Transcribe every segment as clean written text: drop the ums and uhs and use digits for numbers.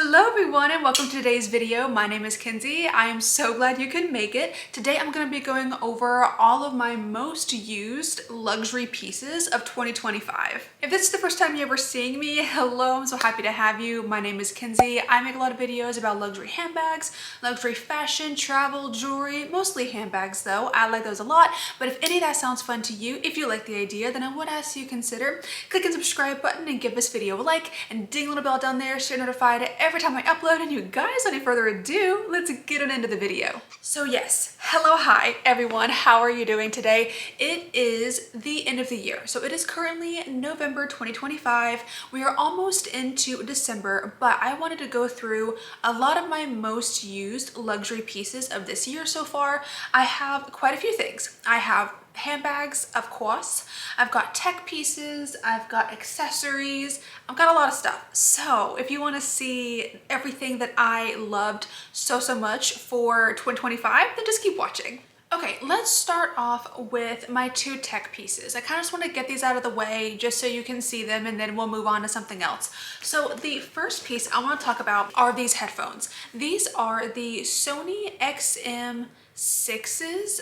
Hello everyone and welcome to today's video. My name is Kenzie. I am so glad you could make it. Today I'm going to be going over all of my most used luxury pieces of 2025. If this is the first time you're ever seeing me, hello, I'm so happy to have you. My name is Kenzie. I make a lot of videos about luxury handbags, luxury fashion, travel, jewelry, mostly handbags though. I like those a lot, but if any of that sounds fun to you, if you like the idea, then I would ask you consider clicking the subscribe button and give this video a like and ding a little bell down there so you're notified every time I upload. And you guys, without any further ado, let's get on into the video. So yes, hello, hi everyone. How are you doing today? It is the end of the year. So it is currently November 2025. We are almost into December, but I wanted to go through a lot of my most used luxury pieces of this year so far. I have quite a few things. I have handbags, of course. I've got tech pieces, I've got accessories, I've got a lot of stuff. So if you want to see everything that I loved so much for 2025, then just keep watching. Okay, let's start off with my two tech pieces. I kind of just want to get these out of the way just so you can see them, and then we'll move on to something else. So the first piece I want to talk about are these headphones. These are the Sony XM6s,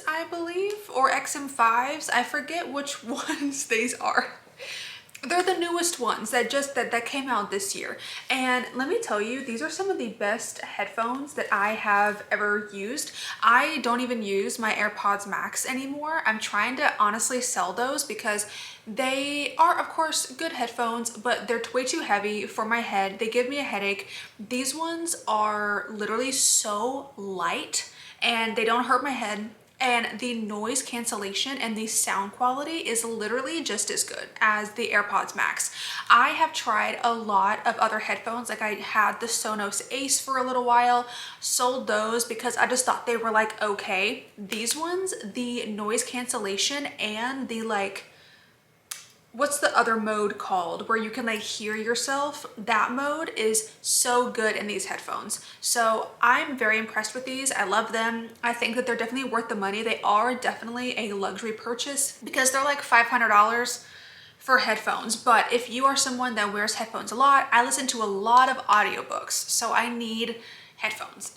I believe, or XM5s. I forget which ones these are. They're the newest ones that came out this year. And let me tell you, these are some of the best headphones that I have ever used. I don't even use my AirPods Max anymore. I'm trying to honestly sell those because they are, of course, good headphones, but they're way too heavy for my head. They give me a headache. These ones are literally so light and they don't hurt my head. And the noise cancellation and the sound quality is literally just as good as the AirPods Max. I have tried a lot of other headphones. Like I had the Sonos Ace for a little while, sold those because I just thought they were like okay. These ones, the noise cancellation and the what's the other mode called where you can like hear yourself? That mode is so good in these headphones. So I'm very impressed with these. I love them. I think that they're definitely worth the money. They are definitely a luxury purchase because they're like $500 for headphones. But if you are someone that wears headphones a lot, I listen to a lot of audiobooks, so I need headphones.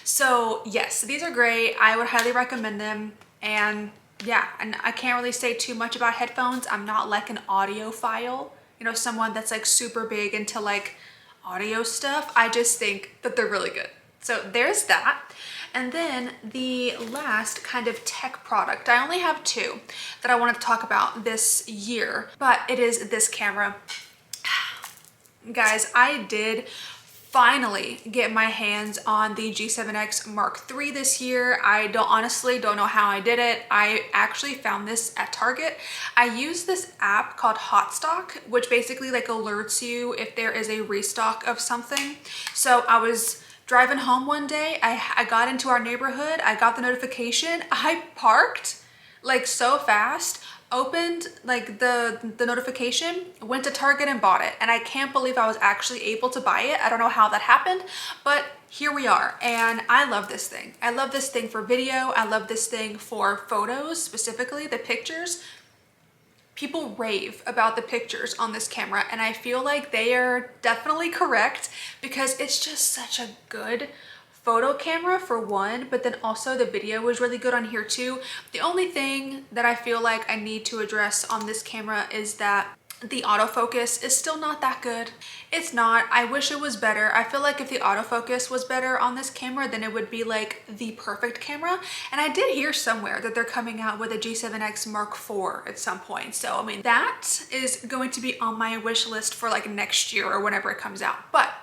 So yes, these are great. I would highly recommend them. And yeah, and I can't really say too much about headphones. I'm not like an audiophile, you know, someone that's like super big into like audio stuff. I just think that they're really good. So there's that. And then the last kind of tech product, I only have two that I wanted to talk about this year, but it is this camera. Guys, I did finally get my hands on the G7X Mark III this year. I honestly don't know how I did it. I actually found this at Target. I use this app called Hotstock, which basically like alerts you if there is a restock of something. So I was driving home one day, I got into our neighborhood, I got the notification, I parked like so fast, opened like the notification, went to Target and bought it. And I can't believe I was actually able to buy it. I don't know how that happened, but here we are. And I love this thing. I love this thing for video. I love this thing for photos, specifically the pictures. People rave about the pictures on this camera, and I feel like they are definitely correct because it's just such a good photo camera for one, but then also the video was really good on here too. The only thing that I feel like I need to address on this camera is that the autofocus is still not that good. It's not. I wish it was better. I feel like if the autofocus was better on this camera, then it would be like the perfect camera. And I did hear somewhere that they're coming out with a G7X Mark IV at some point. So, I mean, that is going to be on my wish list for like next year or whenever it comes out. But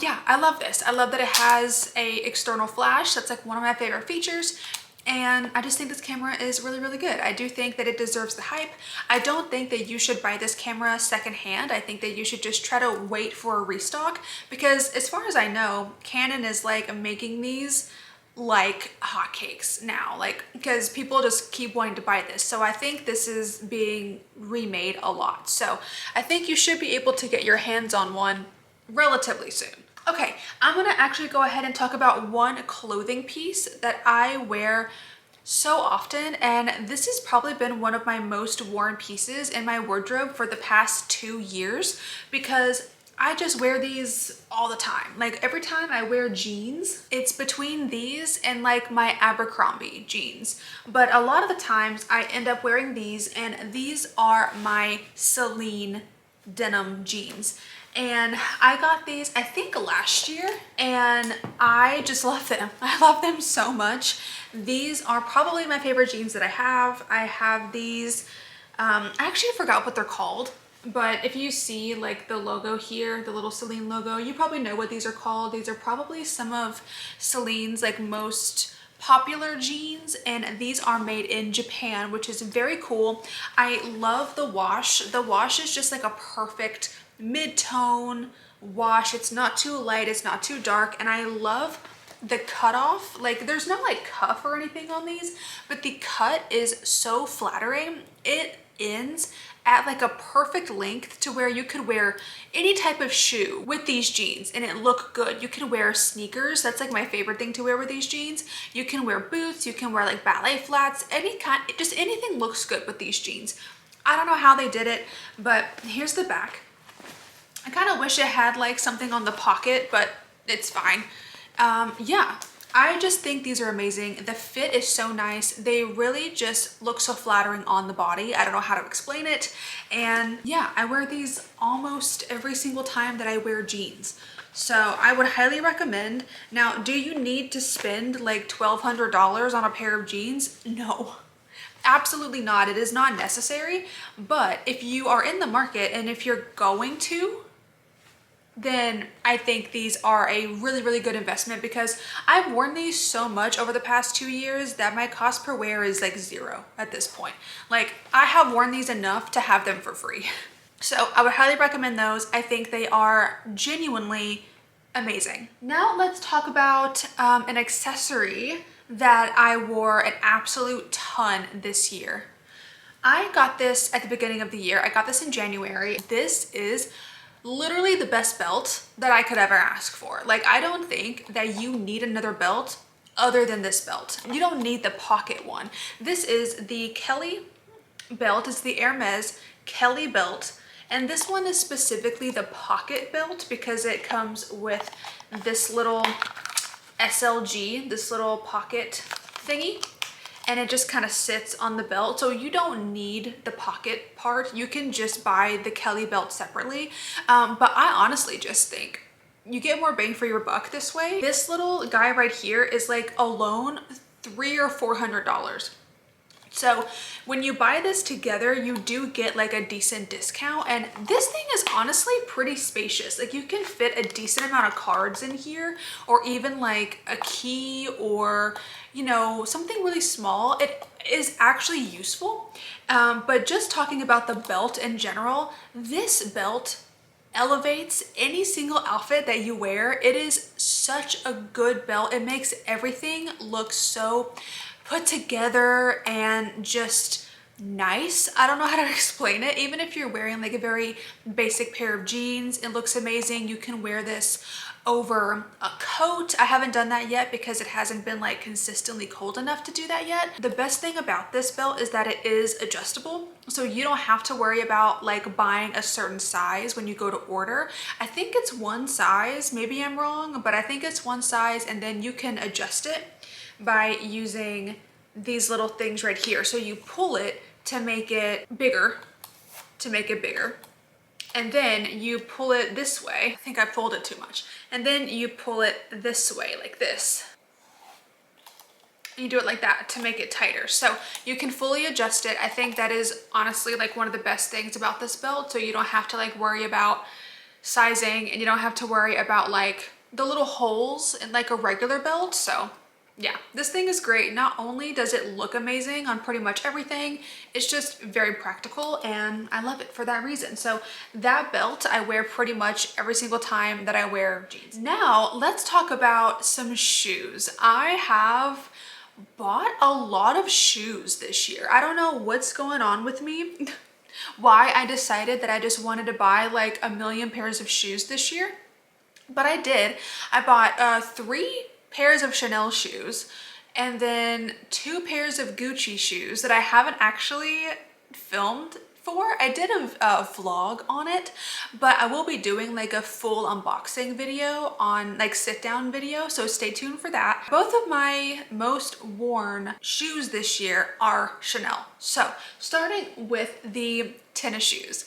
yeah, I love this. I love that it has a external flash. That's like one of my favorite features. And I just think this camera is really, really good. I do think that it deserves the hype. I don't think that you should buy this camera secondhand. I think that you should just try to wait for a restock because as far as I know, Canon is like making these like hotcakes now, like because people just keep wanting to buy this. So I think this is being remade a lot. So I think you should be able to get your hands on one relatively soon. Okay, I'm gonna actually go ahead and talk about one clothing piece that I wear so often, and this has probably been one of my most worn pieces in my wardrobe for the past 2 years because I just wear these all the time. Like every time I wear jeans, it's between these and like my Abercrombie jeans. But a lot of the times I end up wearing these, and these are my Celine denim jeans. And I got these, I think last year, and I just love them. I love them so much. These are probably my favorite jeans that I have. I have these, I actually forgot what they're called. But if you see like the logo here, the little Celine logo, you probably know what these are called. These are probably some of Celine's like most popular jeans, and these are made in Japan, which is very cool. I love the wash. The wash is just like a perfect mid-tone wash. It's not too light, it's not too dark, and I love the cutoff. Like there's no like cuff or anything on these, but the cut is so flattering. It ends at like a perfect length to where you could wear any type of shoe with these jeans and it look good. You can wear sneakers. That's like my favorite thing to wear with these jeans. You can wear boots, you can wear like ballet flats, any kind, just anything looks good with these jeans. I don't know how they did it, but here's the back. I kind of wish it had like something on the pocket, but it's fine. Yeah, I just think these are amazing. The fit is so nice. They really just look so flattering on the body. I don't know how to explain it. And yeah, I wear these almost every single time that I wear jeans. So I would highly recommend. Now, do you need to spend like $1,200 on a pair of jeans? No. Absolutely not. It is not necessary. But if you are in the market and if you're going to, then I think these are a really, really good investment, because I've worn these so much over the past 2 years that my cost per wear is like zero at this point. Like I have worn these enough to have them for free. So I would highly recommend those. I think they are genuinely amazing. Now let's talk about an accessory that I wore an absolute ton this year. I got this at the beginning of the year. I got this in January. This is literally the best belt that I could ever ask for. Like, I don't think that you need another belt other than this belt. You don't need the pocket one. This is the Kelly belt. It's the Hermes Kelly belt. And this one is specifically the pocket belt because it comes with this little SLG, this little pocket thingy. And it just kind of sits on the belt. So you don't need the pocket part. You can just buy the Kelly belt separately. But I honestly just think you get more bang for your buck this way. This little guy right here is like alone $300 or $400. So when you buy this together, you do get like a decent discount, and this thing is honestly pretty spacious. Like you can fit a decent amount of cards in here, or even like a key, or you know, something really small. It is actually useful. But just talking about the belt in general, this belt elevates any single outfit that you wear. It is such a good belt. It makes everything look so put together and just nice. I don't know how to explain it. Even if you're wearing like a very basic pair of jeans, it looks amazing. You can wear this over a coat. I haven't done that yet because it hasn't been like consistently cold enough to do that yet. The best thing about this belt is that it is adjustable. So you don't have to worry about like buying a certain size when you go to order. I think it's one size, maybe I'm wrong, but I think it's one size, and then you can adjust it by using these little things right here. So you pull it to make it bigger, and then you pull it this way. I think I pulled it too much. And then you pull it this way, like this. And you do it like that to make it tighter. So you can fully adjust it. I think that is honestly like one of the best things about this belt. So you don't have to like worry about sizing, and you don't have to worry about like the little holes in like a regular belt. So yeah, this thing is great. Not only does it look amazing on pretty much everything, it's just very practical, and I love it for that reason. So that belt I wear pretty much every single time that I wear jeans. Now let's talk about some shoes. I have bought a lot of shoes this year. I don't know what's going on with me, why I decided that I just wanted to buy like a million pairs of shoes this year, but I did. I bought 3 pairs of Chanel shoes, and then 2 pairs of Gucci shoes that I haven't actually filmed for. I did a vlog on it, but I will be doing like a full unboxing video on like sit down video, so stay tuned for that. Both of my most worn shoes this year are Chanel. So starting with the tennis shoes.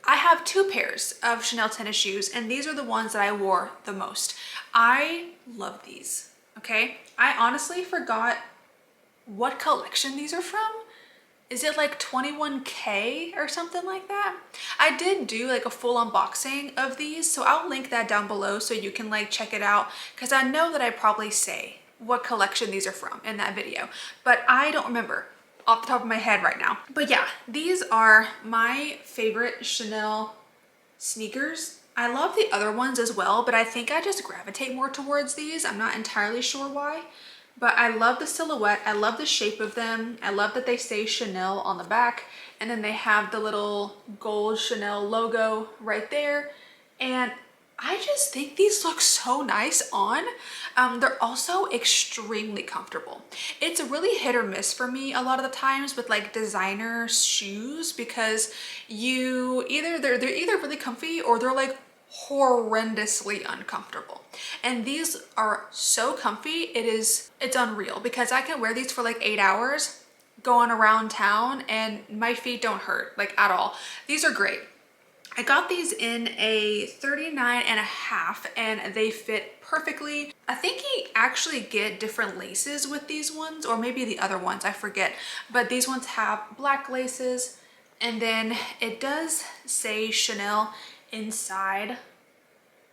I have 2 pairs of Chanel tennis shoes, and these are the ones that I wore the most. I love these, okay? I honestly forgot what collection these are from. Is it like 21K or something like that? I did do like a full unboxing of these, so I'll link that down below so you can like check it out, because I know that I probably say what collection these are from in that video, but I don't remember off the top of my head right now. But yeah, these are my favorite Chanel sneakers. I love the other ones as well, but I think I just gravitate more towards these. I'm not entirely sure why. But I love the silhouette. I love the shape of them. I love that they say Chanel on the back, and then they have the little gold Chanel logo right there. And I just think these look so nice on. They're also extremely comfortable. It's a really hit or miss for me a lot of the times with like designer shoes, because they're either really comfy or they're like horrendously uncomfortable. And these are so comfy, it's unreal, because I can wear these for like 8 hours going around town and my feet don't hurt like at all. These are great. I got these in a 39.5 and they fit perfectly. I think you actually get different laces with these ones, or maybe the other ones, I forget. But these ones have black laces, and then it does say Chanel inside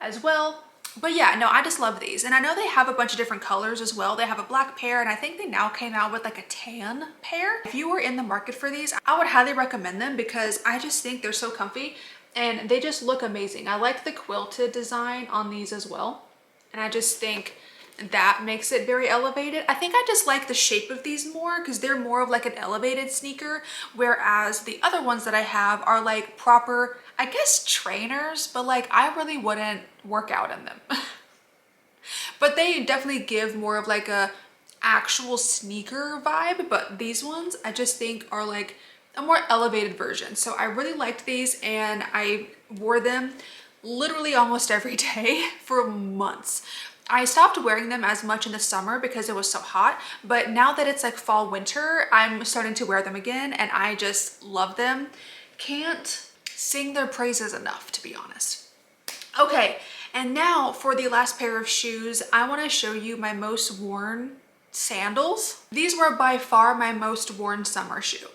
as well. But yeah, no, I just love these. And I know they have a bunch of different colors as well. They have a black pair, and I think they now came out with like a tan pair. If you were in the market for these, I would highly recommend them, because I just think they're so comfy and they just look amazing. I like the quilted design on these as well, and I just think that makes it very elevated. I think I just like the shape of these more, because they're more of like an elevated sneaker, whereas the other ones that I have are like proper, I guess, trainers, but like I really wouldn't work out in them. But they definitely give more of like a actual sneaker vibe. But these ones I just think are like a more elevated version. So I really liked these, and I wore them literally almost every day for months. I stopped wearing them as much in the summer because it was so hot, but now that it's like fall winter, I'm starting to wear them again, and I just love them. Can't sing their praises enough, to be honest. Okay, and now for the last pair of shoes, I want to show you my most worn sandals. These were by far my most worn summer shoe.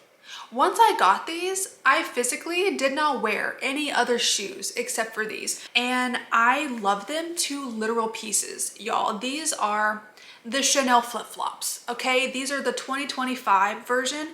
Once I got these, I physically did not wear any other shoes except for these. And I love them to literal pieces, y'all. These are the Chanel flip-flops, okay? These are the 2025 version.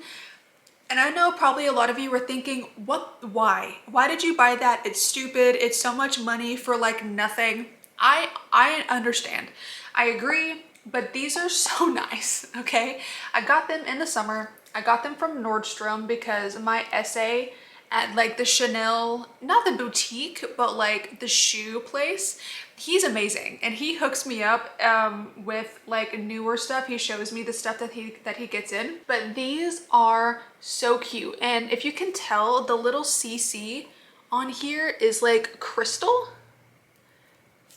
And I know probably a lot of you were thinking, why? Why did you buy that? It's stupid. It's so much money for like nothing. I understand. I agree, but these are so nice, okay? I got them in the summer. I got them from Nordstrom because my essay at like the Chanel, not the boutique, but like the shoe place, he's amazing, and he hooks me up with like newer stuff. He shows me the stuff that he gets in. But these are so cute, and if you can tell, the little CC on here is like crystal.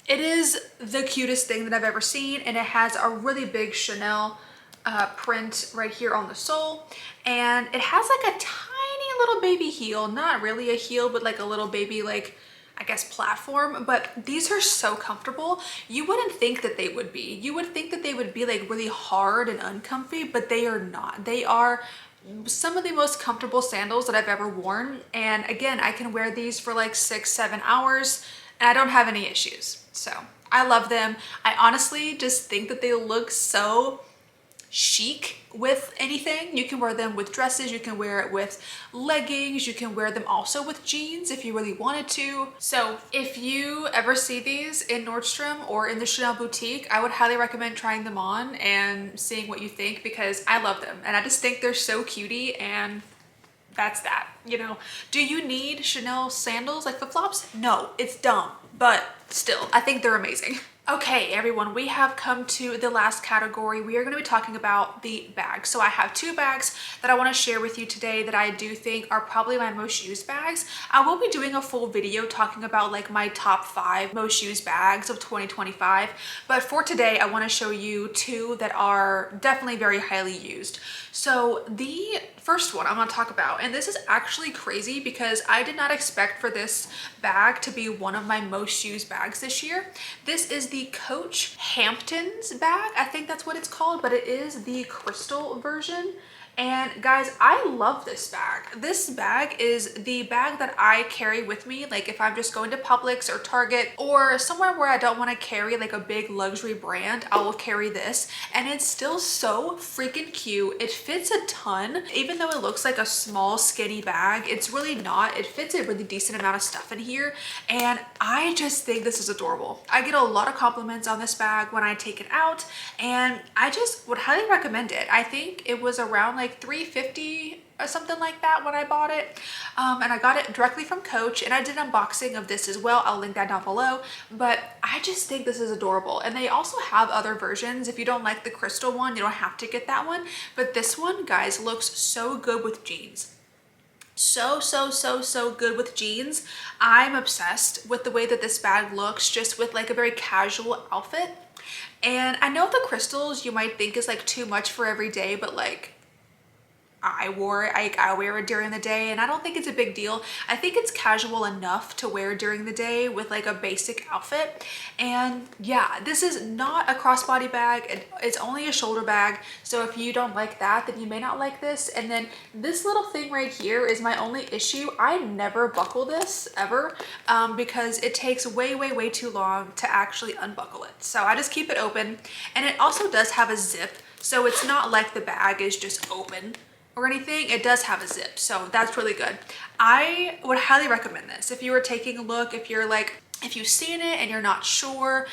It is the cutest thing that I've ever seen, and it has a really big Chanel print right here on the sole, and it has like a tiny little baby heel, not really a heel, but like a little baby, like I guess platform. But these are so comfortable. You wouldn't think that they would be. You would think that they would be like really hard and uncomfy, but they are not. They are some of the most comfortable sandals that I've ever worn. And again, I can wear these for like 6-7 hours and I don't have any issues. So I love them. I honestly just think that they look so chic with anything. You can wear them with dresses, you can wear it with leggings, you can wear them also with jeans if you really wanted to. So if you ever see these in Nordstrom or in the Chanel boutique, I would highly recommend trying them on and seeing what you think, because I love them and I just think they're so cutie. And that's that, you know. Do you need Chanel sandals like flip-flops? No, it's dumb, but still, I think they're amazing. Okay, everyone, we have come to the last category. We are going to be talking about the bags. So I have two bags that I want to share with you today that I do think are probably my most used bags. I will be doing a full video talking about like my top 5 most used bags of 2025. But for today, I want to show you two that are definitely very highly used. So the first one I'm going to talk about, and this is actually crazy because I did not expect for this bag to be one of my most used bags this year. This is the Coach Hamptons bag. I think that's what it's called, but it is the crystal version. And guys, I love this bag. This bag is the bag that I carry with me, like if I'm just going to Publix or Target or somewhere where I don't want to carry like a big luxury brand, I will carry this. And it's still so freaking cute. It fits a ton. Even though it looks like a small skinny bag, it's really not. It fits a really decent amount of stuff in here. And I just think this is adorable. I get a lot of compliments on this bag when I take it out, and I just would highly recommend it. I think it was around like $3.50 or something like that when I bought it, and I got it directly from Coach, and I did an unboxing of this as well. I'll link that down below. But I just think this is adorable, and they also have other versions. If you don't like the crystal one, you don't have to get that one, but this one, guys, looks so good with jeans. So good with jeans. I'm obsessed with the way that this bag looks, just with like a very casual outfit. And I know the crystals you might think is like too much for every day, but like I wear it during the day, and I don't think it's a big deal. I think it's casual enough to wear during the day with like a basic outfit. And yeah, this is not a crossbody bag. It's only a shoulder bag. So if you don't like that, then you may not like this. And then this little thing right here is my only issue. I never buckle this ever because it takes way too long to actually unbuckle it. So I just keep it open, and it also does have a zip. So it's not like the bag is just open or anything. It does have a zip, so that's really good. I would highly recommend this. If you were taking a look, if you've seen it and you're not sure,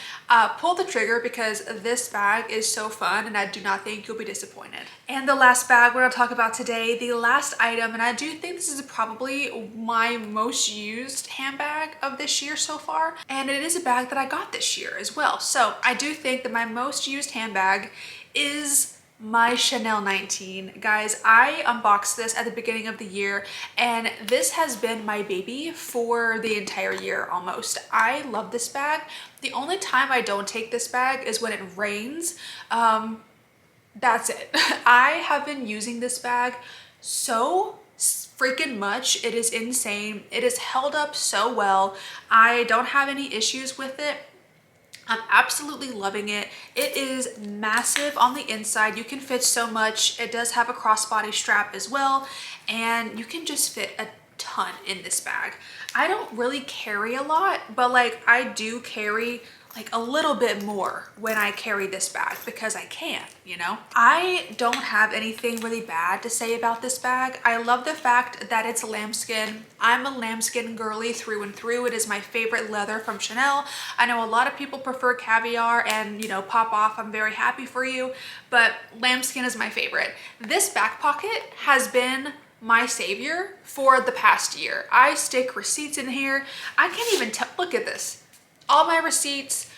pull the trigger, because this bag is so fun and I do not think you'll be disappointed. And the last bag we're gonna talk about today, the last item, and I do think this is probably my most used handbag of this year so far, and it is a bag that I got this year as well. So I do think that my most used handbag is my Chanel 19. Guys, I unboxed this at the beginning of the year, and this has been my baby for the entire year almost. I love this bag. The only time I don't take this bag is when it rains. That's it. I have been using this bag so freaking much. It is insane. It is held up so well. I don't have any issues with it. I'm absolutely loving it. It is massive on the inside. You can fit so much. It does have a crossbody strap as well, and you can just fit a ton in this bag. I don't really carry a lot, but like I do carry like a little bit more when I carry this bag because I can, you know? I don't have anything really bad to say about this bag. I love the fact that it's lambskin. I'm a lambskin girly through and through. It is my favorite leather from Chanel. I know a lot of people prefer caviar and, you know, pop off. I'm very happy for you, but lambskin is my favorite. This back pocket has been my savior for the past year. I stick receipts in here. I can't even tell, look at this. All my receipts,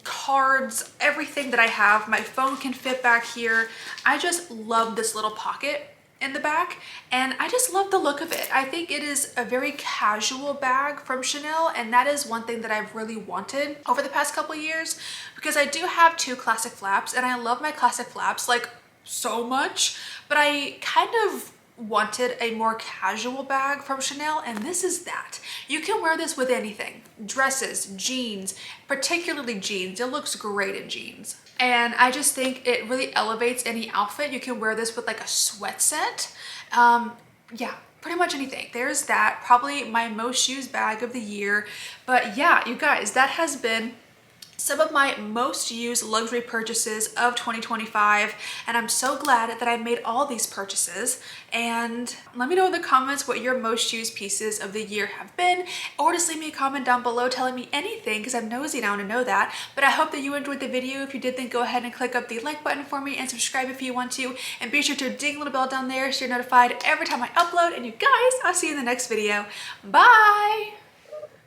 cards, everything that I have, my phone can fit back here. I just love this little pocket in the back, and I just love the look of it. I think it is a very casual bag from Chanel, and that is one thing that I've really wanted over the past couple years, because I do have 2 classic flaps, and I love my classic flaps like so much, but I kind of wanted a more casual bag from Chanel, and this is that. You can wear this with anything. Dresses, jeans, particularly jeans. It looks great in jeans. And I just think it really elevates any outfit. You can wear this with like a sweat set. Yeah, pretty much anything. There's that. Probably my most used bag of the year. But yeah, you guys, that has been some of my most used luxury purchases of 2025, and I'm so glad that I made all these purchases. And let me know in the comments what your most used pieces of the year have been, or just leave me a comment down below telling me anything, because I'm nosy now to know that. But I hope that you enjoyed the video. If you did, then go ahead and click up the like button for me and subscribe if you want to, and be sure to ding the little bell down there so you're notified every time I upload. And you guys, I'll see you in the next video. Bye.